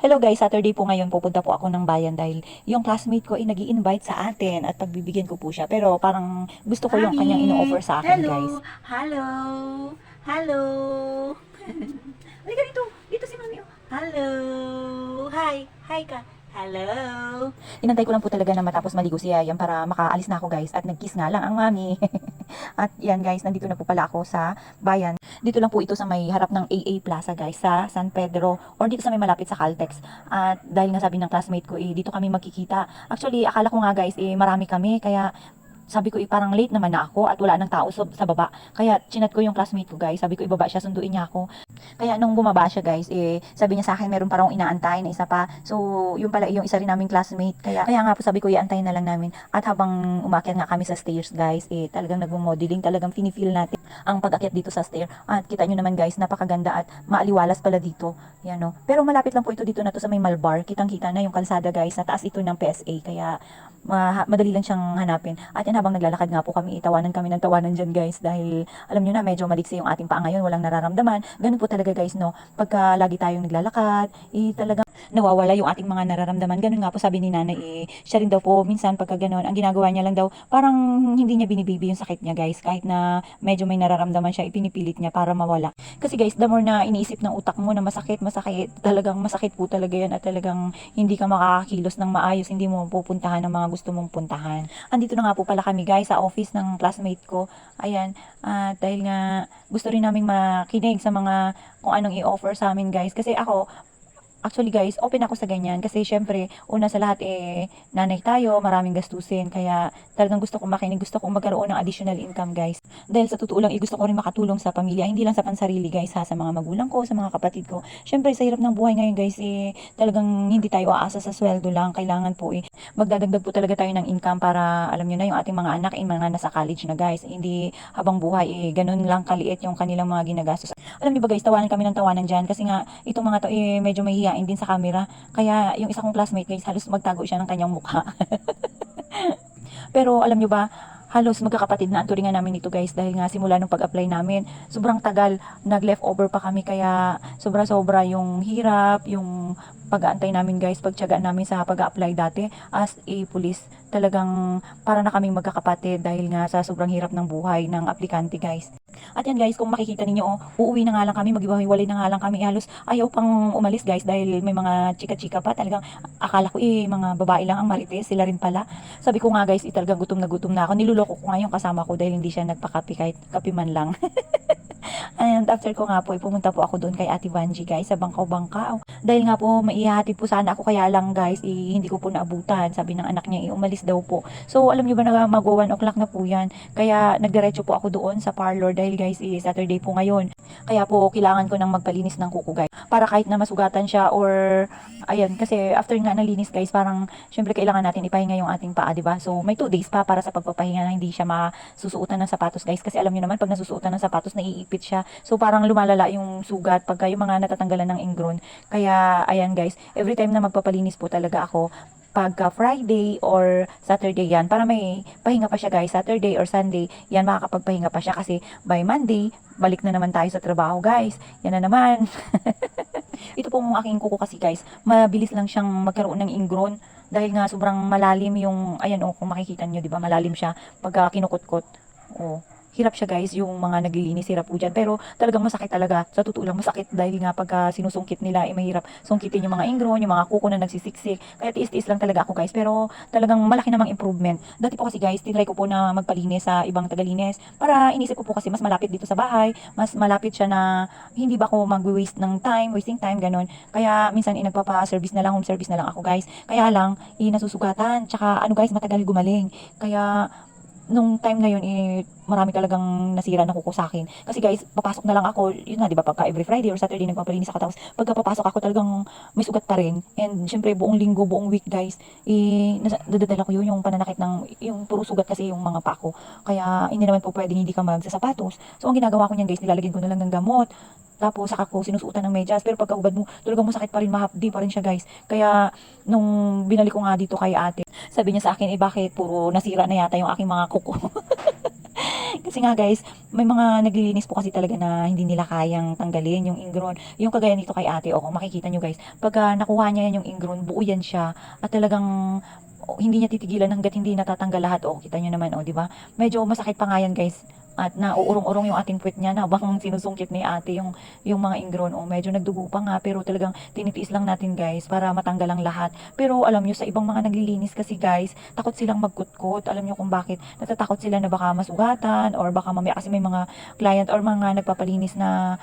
Hello guys, Saturday po ngayon pupunta po ako ng bayan dahil yung classmate ko ay nag-i-invite sa atin at pagbibigyan ko po siya. Pero parang gusto ko yung kanyang Mami! ino-offer sa akin guys. Hello! Hello! Hello! Halika dito! Dito si Mami. Oh. Hello! Hi! Hi ka! Hello! Inantay ko lang po talaga na matapos maligo siya yan para makaalis na ako guys at nag-kiss nga lang ang mami. At yan guys, nandito na po pala ako sa bayan. Dito lang po ito sa may harap ng AA Plaza guys sa San Pedro or dito sa may malapit sa Caltex. At dahil nga sabi ng classmate ko dito kami magkikita. Actually akala ko nga guys marami kami kaya sabi ko parang late naman na ako at wala nang tao sa baba. Kaya chinat ko yung classmate ko guys. Sabi ko ibaba siya, sunduin niya ako. Kaya nung bumaba siya guys, sabi niya sa akin meron parang inaantay na isa pa. So yung pala yung isa rin naming classmate. Kaya nga po sabi ko iantayin na lang namin. At habang umakyat nga kami sa stairs guys, talagang nagmo-modeling, talagang feel natin ang pag-akyat dito sa stair. At kita nyo naman guys, napakaganda at maaliwalas pala dito. Yan no. Pero malapit lang po ito dito na to sa may Malbar. Kitang-kita na yung kalsada guys, na taas ito ng PSA. Kaya madali lang siyang hanapin. At yan habang naglalakad nga po kami, tawanan kami ng tawanan dyan guys dahil alam nyo na medyo maliksi yung ating paa ngayon, walang nararamdaman. Ganun po talaga guys no, pagka lagi tayong naglalakad, talagang nawawala yung ating mga nararamdaman. Ganun nga po sabi ni nanay, siya rin daw po minsan pagka ganun, ang ginagawa niya lang daw, parang hindi niya binibibi yung sakit niya guys, kahit na medyo may nararamdaman siya, ipinipilit niya para mawala. Kasi guys, the more na iniisip ng utak mo na masakit, talagang masakit po talaga yan at talagang hindi ka makakakilos ng maayos, hindi mo pupuntahan ng mga gusto mong puntahan. Andito na nga po pala kami guys sa office ng classmate ko. Ayan, dahil nga gusto rin naming makinig sa mga kung anong i-offer sa amin guys. Kasi ako, actually guys, open ako sa ganyan kasi syempre, una sa lahat nanay tayo, maraming gastusin. Kaya talagang gusto kong makinig, gusto kong magkaroon ng additional income guys. Dahil sa totoo lang, gusto ko rin makatulong sa pamilya, hindi lang sa pansarili guys ha, sa mga magulang ko, sa mga kapatid ko. Syempre sa hirap ng buhay ngayon guys, talagang hindi tayo aasa sa sweldo lang. Kailangan po magdadagdag po talaga tayo ng income para alam nyo na yung ating mga anak mga nasa college na guys. Hindi habang buhay ganun lang kaliit yung kanilang mga ginagastos. Alam niyo ba guys, tawanan kami ng tawanan dyan kasi nga itong mga to medyo mahihiyain din sa camera. Kaya yung isa kong classmate guys, halos magtago siya ng kanyang mukha. Pero alam nyo ba, halos magkakapatid na ang turingan namin ito guys dahil nga simula nung pag-apply namin, sobrang tagal, nag-leftover pa kami kaya sobra-sobra yung hirap, yung pag-aantay namin guys, pagtiyagaan namin sa pag-apply dati as a police. Talagang para na kaming magkakapatid dahil nga sa sobrang hirap ng buhay ng aplikante guys. At yan guys, kung makikita ninyo, uuwi na nga lang kami, mag-iwahiwalay na nga lang kami, halos ayaw pang umalis guys dahil may mga chika-chika pa, talagang akala ko mga babae lang ang marites, sila rin pala. Sabi ko nga guys, talagang gutom na ako, niluloko ko nga yung kasama ko dahil hindi siya nagpakapi kahit kapi man lang. And after ko nga po, pumunta po ako doon kay Ate Vanji guys, sa Bangkaw-Bangkaw. Dahil nga po, maihatid po sana ako, kaya lang guys, hindi ko po naabutan. Sabi ng anak niya, umalis daw po. So, alam niyo ba na mag 1 o'clock na po yan. Kaya, nagdiretso po ako doon sa parlor dahil guys, Saturday po ngayon. Kaya po, kailangan ko nang magpalinis ng kuko guys. Para kahit na masugatan siya or, ayan, kasi after nga nalinis guys, parang, syempre kailangan natin ipahinga yung ating paa, diba? So, may 2 days pa para sa pagpapahinga na hindi siya masusuotan ng sapatos guys. Kasi alam niyo naman, pag nasusuotan ng sapatos, naiipit siya. So parang lumalala yung sugat pagka yung mga natatanggalan ng ingrown. Kaya ayan guys, every time na magpapalinis po talaga ako, pagka Friday or Saturday yan, para may pahinga pa siya guys, Saturday or Sunday, yan makakapagpahinga pa siya kasi by Monday, balik na naman tayo sa trabaho guys. Yan na naman. Ito pong aking kuko kasi guys, mabilis lang siyang magkaroon ng ingrown dahil nga sobrang malalim yung, ayan kung makikita nyo, di ba malalim siya pagka kinukutkot. Hirap siya guys, yung mga naglilinis, hirap po dyan. Pero talagang masakit talaga. Sa totoo lang masakit dahil nga pagka sinusungkit nila, mahirap sungkitin yung mga ingrown, yung mga kuko na nagsisiksik. Kaya tiis-tiis lang talaga ako guys. Pero talagang malaki namang improvement. Dati po kasi guys, tinry ko po na magpalinis sa ibang tagalinis. Para inisip ko po kasi mas malapit dito sa bahay. Mas malapit siya na hindi ba ako mag-waste ng time, wasting time, ganun. Kaya minsan nagpapa-service na lang, home service na lang ako guys. Kaya lang, nasusugatan. Tsaka ano guys, matagal gumaling. Kaya nung time na yun, marami talagang nasira na kuko sa akin. Kasi guys, papasok na lang ako, yun nga, di ba, pagka every Friday or Saturday nagpapalinis ako, tapos pagka papasok ako talagang may sugat pa rin. And syempre, buong linggo, buong week guys, dadadala ko yun, yung pananakit ng, yung puro sugat kasi yung mga pako. Kaya, hindi naman po pwedeng hindi ka magsasapatos. So, ang ginagawa ko niyan guys, nilalagyan ko na lang ng gamot. Tapos, saka ko sinusuotan ng medyas. Pero pagka hubad mo, talagang masakit pa rin, mahapdi pa rin siya guys. Kaya, nung binalik ko nga dito kay ate, sabi niya sa akin, bakit puro nasira na yata yung aking mga kuko. Kasi nga guys, may mga naglilinis po kasi talaga na hindi nila kayang tanggalin yung ingrown. Yung kagaya nito kay ate, o kung makikita nyo guys, pagka nakuha niya yan yung ingrown, buo yan siya. At talagang hindi niya titigilan hanggat hindi natatanggal lahat. O, kita nyo naman, o, di ba? Medyo masakit pa nga yan guys. At nauurong-urong yung ating puwet niya na habang sinusungkit ni ate yung mga ingrown. O, medyo nagdugo pa nga, pero talagang tinitiis lang natin guys para matanggal ang lahat. Pero alam nyo, sa ibang mga naglilinis kasi guys, takot silang magkutkot. Alam nyo kung bakit? Natatakot sila na baka masugatan or baka mamaya, kasi may mga client or mga nagpapalinis na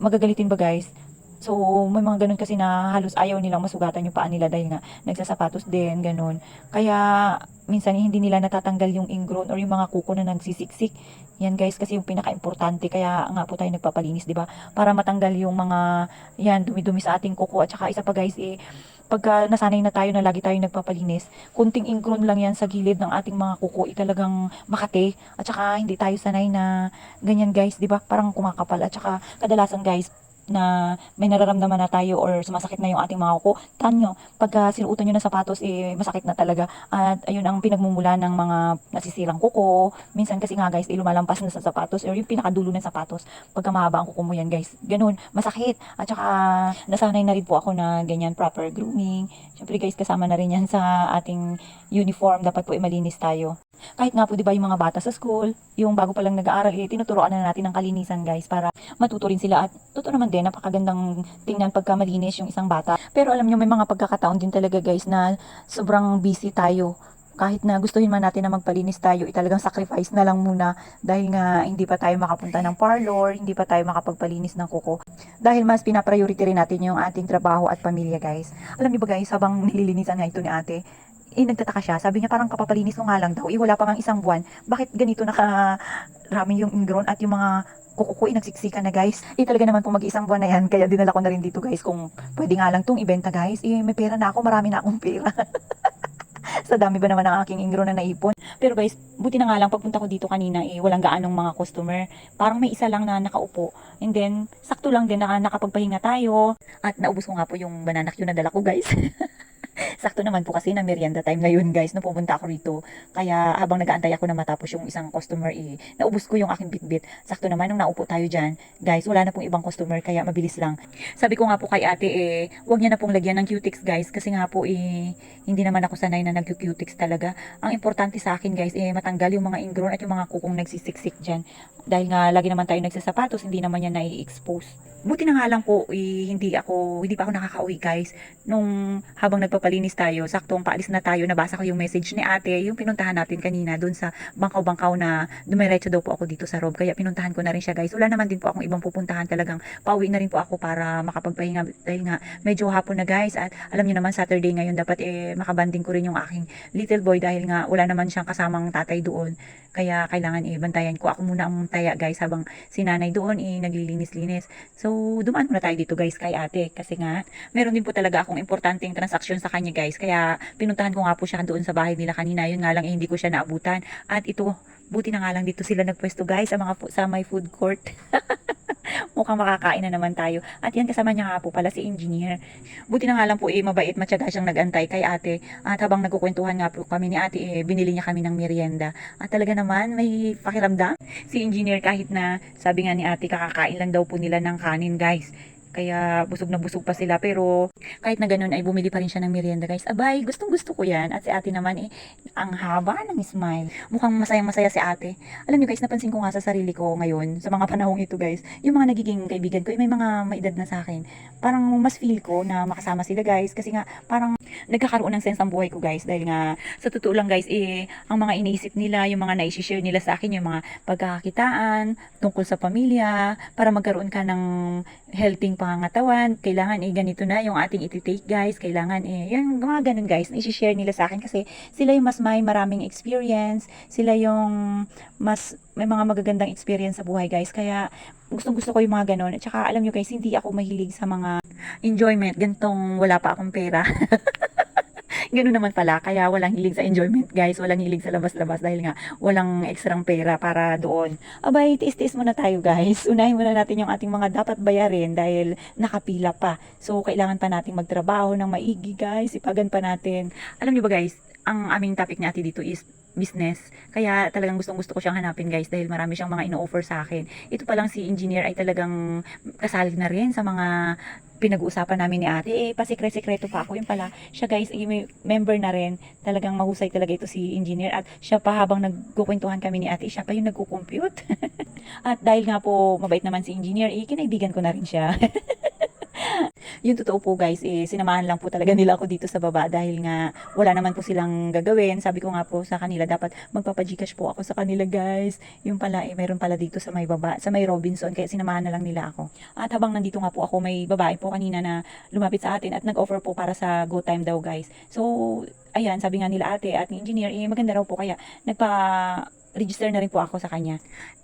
magagalitin ba guys. So, may mga ganun kasi na halos ayaw nilang masugatan yung paa nila dahil nga nagsasapatos din, ganun. Kaya, minsan hindi nila natatanggal yung ingrown or yung mga kuko na nagsisiksik. Yan guys, kasi yung pinaka-importante. Kaya nga po tayo nagpapalinis, di ba? Para matanggal yung mga, yan, dumi-dumi sa ating kuko. At saka isa pa guys, pagka nasanay na tayo na lagi tayo nagpapalinis, kunting ingrown lang yan sa gilid ng ating mga kuko, talagang makate. At saka hindi tayo sanay na ganyan guys, di ba? Parang kumakapal. At saka kadalasan guys, na may nararamdaman na tayo or sumasakit na yung ating mga kuko, tanyo, pagka sinuutan nyo ng sapatos, masakit na talaga. At ayun ang pinagmumula ng mga nasisirang kuko. Minsan kasi nga guys, lumalampas na sa sapatos or yung pinakadulo ng sapatos. Pagka mahaba ang kuko mo yan guys, ganun, masakit. At saka, nasanay na rin po ako na ganyan, proper grooming. Syempre guys, kasama na rin yan sa ating uniform. Dapat po malinis tayo. Kahit nga po 'di ba yung mga bata sa school, yung bago pa lang nag-aaral, tinuturuan na natin ng kalinisan guys para matuto rin sila. At totoo naman din, napakagandang tingnan pagka malinis yung isang bata. Pero alam nyo, may mga pagkakataon din talaga guys na sobrang busy tayo. Kahit na gustuhin man natin na magpalinis tayo, talagang sacrifice na lang muna dahil nga hindi pa tayo makapunta ng parlor, hindi pa tayo makapagpalinis ng kuko. Dahil mas pinapriority rin natin yung ating trabaho at pamilya guys. Alam niyo ba guys, habang nililinisan nga ito ni ate, nagtataka siya. Sabi niya parang kapapalinis ko nga lang daw. Wala pa nga isang buwan. Bakit ganito nakarami yung ingrown at yung mga kuko nagsiksikan na guys. Talaga naman po mag-isang buwan na yan. Kaya dinala ko na rin dito guys. Kung pwede nga lang tong ibenta guys. May pera na ako. Marami na akong pera. Sa dami ba naman ang aking ingrown na naipon. Pero guys, buti na nga lang pagpunta ko dito kanina, walang gaanong mga customer. Parang may isa lang na nakaupo. And then, sakto lang din na nakapagpahinga tayo. At naubos ko nga po yung banana cue na dala ko guys. Sakto naman po kasi na merienda time ngayon guys, nung pumunta ako rito. Kaya habang nag-aantay ako na matapos yung isang customer, naubos ko yung aking bitbit. Sakto naman nung naupo tayo dyan, guys, wala na pong ibang customer kaya mabilis lang. Sabi ko nga po kay ate, wag niya na pong lagyan ng Q-Tix guys, kasi nga po hindi naman ako sanay na nag-Q-Tix talaga. Ang importante sa akin guys, matanggal yung mga ingrown at yung mga kukong nagsisiksik dyan. Dahil nga lagi naman tayo nagsasapatos, hindi naman yan nai-expose. Buti na nga lang po, hindi pa ako nakakauwi guys. Nung habang nagpapalinis tayo, saktong paalis na tayo, nabasa ko yung message ni ate, yung pinuntahan natin kanina doon sa bangkaw-bangkaw na dumiretso daw po ako dito sa Rob. Kaya pinuntahan ko na rin siya guys. Wala naman din po akong ibang pupuntahan, talagang pauwi na rin po ako para makapagpahinga dahil nga medyo hapon na guys. At alam niyo naman Saturday ngayon, dapat makabanding ko rin yung aking little boy dahil nga wala naman siyang kasamang tatay doon. Kaya kailangan bantayan ko. Ako muna ang taya guys habang si nanay doon naglilinis-linis. So dumaan muna tayo dito guys kay ate kasi nga meron din po talaga akong importanteng transaksyon sa kanya guys. Kaya pinuntahan ko nga po siya doon sa bahay nila kanina. Yun nga lang hindi ko siya naabutan. At ito, buti na nga lang dito sila nagpwesto guys sa may food court. Mukhang makakain na naman tayo. At yan, kasama niya nga po pala si engineer. Buti na nga lang po mabait, matyaga siyang nagantay kay ate. At habang nagkukwentuhan nga po kami ni ate, binili niya kami ng merienda. At talaga naman may pakiramdam si engineer kahit na sabi nga ni ate kakakain lang daw po nila ng kanin guys. Kaya busog na busog pa sila, pero kahit na ganun ay bumili pa rin siya ng merienda guys. Abay, gustong gusto ko yan. At si ate naman ang haba ng smile. Mukhang masayang masaya si ate. Alam niyo guys, napansin ko nga sa sarili ko ngayon, sa mga panahong ito guys, yung mga nagiging kaibigan ko, may mga maedad na sa akin. Parang mas feel ko na makasama sila guys, kasi nga parang nagkakaroon ng sense ang buhay ko guys. Dahil nga sa totoo lang guys, ang mga iniisip nila, yung mga naishishare nila sa akin, yung mga pagkakakitaan tungkol sa pamilya, para magkaroon ka ng healthy pangangatawan, kailangan ganito na yung ating iti-take guys, kailangan yung mga ganun guys, i-share nila sa akin kasi sila yung mas may maraming experience, sila yung mas may mga magagandang experience sa buhay guys, kaya gustong gusto ko yung mga ganun. At saka alam nyo guys, hindi ako mahilig sa mga enjoyment, gantong wala pa akong pera. Ganun naman pala, kaya walang hilig sa enjoyment guys, walang hilig sa labas-labas dahil nga walang ekstrang pera para doon. Abay, tiis-tiis muna tayo guys. Unahin muna natin yung ating mga dapat bayarin dahil nakapila pa. So, kailangan pa nating magtrabaho ng maigi guys, ipagan pa natin. Alam niyo ba guys, ang aming topic ni ate dito is business. Kaya talagang gustong gusto ko siyang hanapin guys dahil marami siyang mga ino-offer sa akin. Ito pa lang si engineer ay talagang kasali na rin sa mga pinag-uusapan namin ni ate. Pasikre-sikreto pa ako. Yung pala, siya guys, may member na rin. Talagang mahusay talaga ito si engineer. At siya pa habang nagkukwentuhan kami ni ate, siya pa yung nagkukompute. At dahil nga po, mabait naman si engineer, kinaibigan ko na rin siya. Yung totoo po guys, sinamahan lang po talaga nila ako dito sa baba dahil nga wala naman po silang gagawin. Sabi ko nga po sa kanila, dapat magpapagcash po ako sa kanila guys. Yung pala, meron pala dito sa may baba, sa may Robinson, kaya sinamahan na lang nila ako. At habang nandito nga po ako, may babae po kanina na lumapit sa atin at nag-offer po para sa Go Time daw guys. So, ayan, sabi nga nila ate at ni engineer, maganda raw po kaya register na rin po ako sa kanya.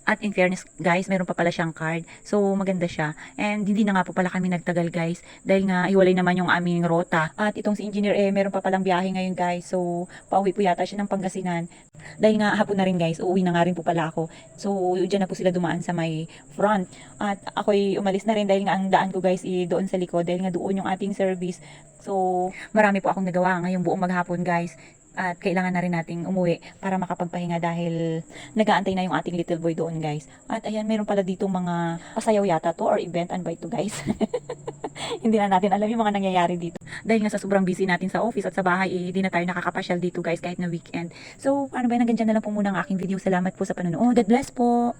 At in fairness guys, meron pa pala siyang card. So maganda siya. And hindi na nga po pala kami nagtagal guys. Dahil nga hiwalay naman yung aming rota. At itong si engineer meron pa palang biyahe ngayon guys. So pauwi po yata siya ng Pangasinan. Dahil nga hapon na rin guys, uuwi na nga rin po pala ako. So dyan na po sila dumaan sa may front. At ako'y umalis na rin dahil nga ang daan ko guys doon sa likod. Dahil nga doon yung ating service. So marami po akong nagawa ngayong buong maghapon guys. At kailangan na rin nating umuwi para makapagpahinga dahil nag-aantay na yung ating little boy doon guys. At ayan, meron pala dito mga pasayaw yata to or event and by to guys. Hindi na natin alam yung mga nangyayari dito. Dahil nga sa sobrang busy natin sa office at sa bahay, hindi na tayo nakakapasyal dito guys kahit na weekend. So, paano ba, hanggang dyan na lang po muna ang aking video. Salamat po sa panonood. God bless po!